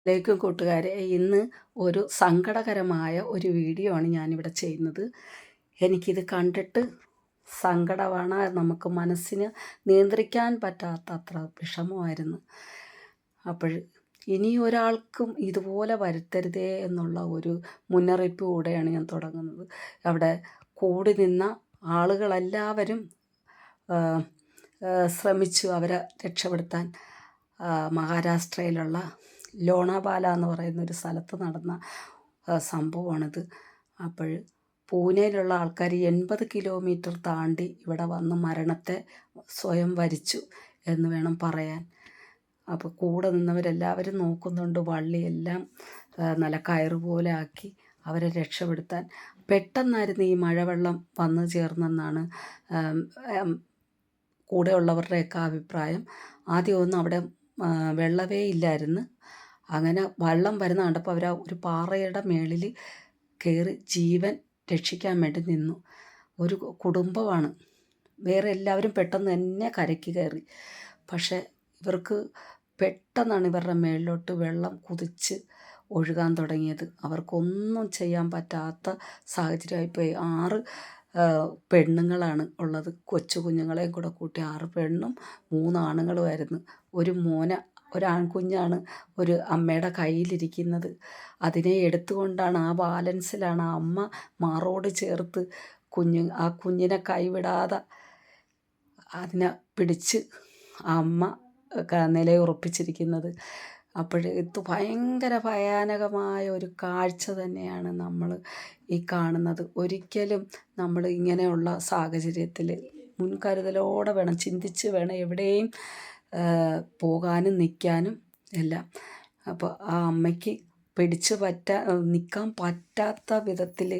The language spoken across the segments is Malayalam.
ലേക്കും കൂട്ടുകാരെ, ഇന്ന് ഒരു സങ്കടകരമായ ഒരു വീഡിയോ ആണ് ഞാനിവിടെ ചെയ്യുന്നത്. എനിക്കിത് കണ്ടിട്ട് സങ്കടമാണ്. നമുക്ക് മനസ്സിന് നിയന്ത്രിക്കാൻ പറ്റാത്ത അത്ര വിഷമമായിരുന്നു. അപ്പോൾ ഇനി ഒരാൾക്കും ഇതുപോലെ വരുത്തരുതേ എന്നുള്ള ഒരു മുന്നറിയിപ്പ് കൂടെയാണ് ഞാൻ തുടങ്ങുന്നത്. അവിടെ കൂടി നിന്ന ആളുകളെല്ലാവരും ശ്രമിച്ചു അവരെ രക്ഷപ്പെടുത്താൻ. മഹാരാഷ്ട്രയിലുള്ള ലോണാവാല എന്ന് പറയുന്ന ഒരു സ്ഥലത്ത് നടന്ന സംഭവമാണിത്. അപ്പോൾ പൂനെയിലുള്ള ആൾക്കാർ 80 കിലോമീറ്റർ താണ്ടി ഇവിടെ വന്ന് മരണത്തെ സ്വയം വരിച്ചു എന്ന് വേണം പറയാൻ. അപ്പോൾ കൂടെ നിന്നവരെല്ലാവരും നോക്കുന്നുണ്ട്. വള്ളിയെല്ലാം നല്ല കയറ് പോലെ ആക്കി അവരെ രക്ഷപ്പെടുത്താൻ. പെട്ടെന്നായിരുന്നു ഈ മഴവെള്ളം വന്നു ചേർന്നെന്നാണ് കൂടെയുള്ളവരുടെയൊക്കെ അഭിപ്രായം. ആദ്യമൊന്നും അവിടെ വെള്ളമേ ഇല്ലായിരുന്നു. അങ്ങനെ വെള്ളം വരുന്ന കണ്ടപ്പോൾ അവർ ഒരു പാറയുടെ മേളിൽ കയറി ജീവൻ രക്ഷിക്കാൻ വേണ്ടി നിന്നു. ഒരു കുടുംബമാണ്. വേറെ എല്ലാവരും പെട്ടെന്ന് തന്നെ കരയ്ക്ക് കയറി. പക്ഷേ ഇവർക്ക് പെട്ടെന്നാണ് ഇവരുടെ മേളിലോട്ട് വെള്ളം കുതിച്ച് ഒഴുകാൻ തുടങ്ങിയത്. അവർക്കൊന്നും ചെയ്യാൻ പറ്റാത്ത സാഹചര്യമായിപ്പോയി. 6 പെണ്ണുങ്ങളാണ് ഉള്ളത്. കൊച്ചു കുഞ്ഞുങ്ങളെയും കൂടെ കൂട്ടി 6 പെണ്ണും 3 ആണുങ്ങളുമായിരുന്നു. ഒരാൺകുഞ്ഞാണ് ഒരു അമ്മയുടെ കയ്യിലിരിക്കുന്നത്. അതിനെ എടുത്തുകൊണ്ടാണ്, ആ ബാലൻസിലാണ് ആ അമ്മ മാറോട് ചേർത്ത് ആ കുഞ്ഞിനെ കൈവിടാതെ അതിനെ പിടിച്ച് ആ അമ്മ നിലയുറപ്പിച്ചിരിക്കുന്നത്. ഇത് ഭയങ്കര ഭയാനകമായ ഒരു കാഴ്ച തന്നെയാണ് നമ്മൾ ഈ കാണുന്നത്. ഒരിക്കലും നമ്മൾ ഇങ്ങനെയുള്ള സാഹചര്യത്തിൽ മുൻകരുതലോടെ വേണം, ചിന്തിച്ച് വേണം എവിടെയും പോകാനും നിൽക്കാനും എല്ലാം. അപ്പോൾ ആ അമ്മയ്ക്ക് നിൽക്കാൻ പറ്റാത്ത വിധത്തിൽ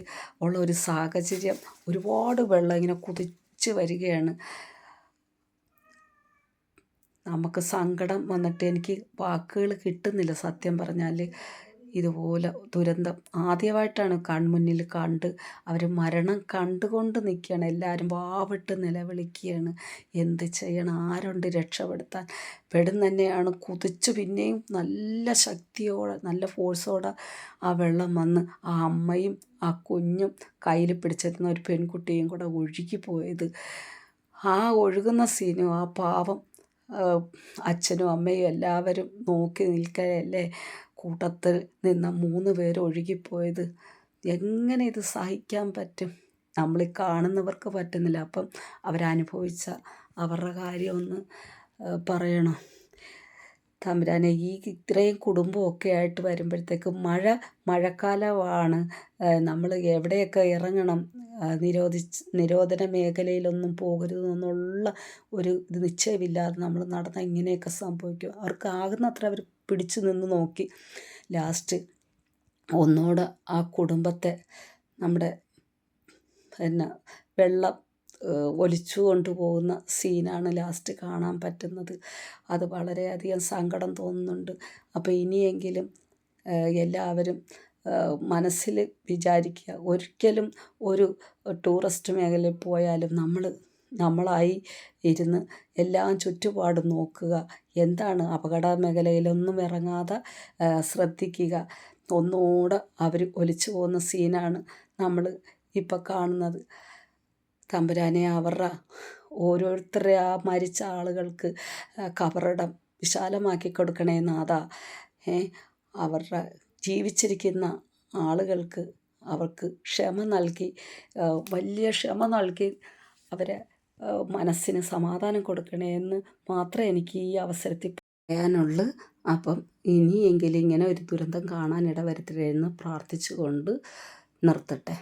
ഉള്ള ഒരു സാഹചര്യം. ഒരുപാട് വെള്ളം ഇങ്ങനെ കുതിച്ച് വരികയാണ്. നമുക്ക് സങ്കടം വന്നിട്ട് എനിക്ക് വാക്കുകൾ കിട്ടുന്നില്ല സത്യം പറഞ്ഞാൽ. ഇതുപോലെ ദുരന്തം ആദ്യമായിട്ടാണ് കൺമുന്നിൽ കണ്ട് അവർ മരണം കണ്ടുകൊണ്ട് നിൽക്കുകയാണ്. എല്ലാവരും വാവിട്ട് നിലവിളിക്കുകയാണ്. എന്ത് ചെയ്യണം, ആരുണ്ട് രക്ഷപ്പെടുത്താൻ? തന്നെയാണ് കുതിച്ച് പിന്നെയും നല്ല ശക്തിയോടെ നല്ല ഫോഴ്സോടെ ആ വെള്ളം വന്ന് ആ അമ്മയും ആ കുഞ്ഞും കയ്യിൽ പിടിച്ചിരുന്ന ഒരു പെൺകുട്ടിയും കൂടെ ഒഴുകിപ്പോയത്. ആ ഒഴുകുന്ന സീനും ആ പാവം അച്ഛനും അമ്മയും എല്ലാവരും നോക്കി നിൽക്കുകയല്ലേ. കൂട്ടത്തിൽ നിന്ന 3 പേര് ഒഴുകിപ്പോയത്. എങ്ങനെ ഇത് സഹിക്കാൻ പറ്റും? നമ്മൾ കാണുന്നവർക്ക് പറ്റുന്നില്ല. അപ്പം അവരനുഭവിച്ച അവരുടെ കാര്യമൊന്ന് പറയണം. തമ്പുരാനെ, ഇത്രയും കുടുംബമൊക്കെ ആയിട്ട് വരുമ്പോഴത്തേക്കും മഴക്കാലമാണ്. നമ്മൾ എവിടെയൊക്കെ ഇറങ്ങണം, നിരോധന മേഖലയിലൊന്നും പോകരുതെന്നുള്ള ഒരു ഇത് നിശ്ചയമില്ലാതെ നമ്മൾ നടന്നാൽ ഇങ്ങനെയൊക്കെ സംഭവിക്കും. അവർക്ക് ആകുന്നത്ര അവർ പിടിച്ചു നിന്ന് നോക്കി. ലാസ്റ്റ് ഒന്നോടെ ആ കുടുംബത്തെ നമ്മുടെ വെള്ളം ഒലിച്ചു കൊണ്ടുപോകുന്ന സീനാണ് ലാസ്റ്റ് കാണാൻ പറ്റുന്നത്. അത് വളരെയധികം സങ്കടം തോന്നുന്നുണ്ട്. അപ്പോൾ ഇനിയെങ്കിലും എല്ലാവരും മനസ്സിൽ വിചാരിക്കുക, ഒരിക്കലും ഒരു ടൂറിസ്റ്റ് മേഖലയിൽ പോയാലും നമ്മളായി ഇരുന്ന് എല്ലാം ചുറ്റുപാടും നോക്കുക. എന്താണ് അപകട മേഖലയിലൊന്നും ഇറങ്ങാതെ ശ്രദ്ധിക്കുക. ഒന്നുകൂടെ അവർ ഒലിച്ചു പോകുന്ന സീനാണ് നമ്മൾ ഇപ്പം കാണുന്നത്. തമ്പുരാനെ, അവരുടെ ഓരോരുത്തരുടെ ആ മരിച്ച ആളുകൾക്ക് കബറിടം വിശാലമാക്കി കൊടുക്കണേ നാഥാ. അവരുടെ ജീവിച്ചിരിക്കുന്ന ആളുകൾക്ക് അവർക്ക് ക്ഷമ നൽകി, വലിയ ക്ഷമ നൽകി അവരെ മനസ്സിന് സമാധാനം കൊടുക്കണേ എന്ന് മാത്രമേ എനിക്ക് ഈ അവസരത്തിൽ പറയാനുള്ളൂ. അപ്പം ഇനിയെങ്കിലും ഇങ്ങനെ ഒരു ദുരന്തം കാണാനിട വരുത്തരുതെന്ന് പ്രാർത്ഥിച്ചുകൊണ്ട് നിർത്തട്ടെ.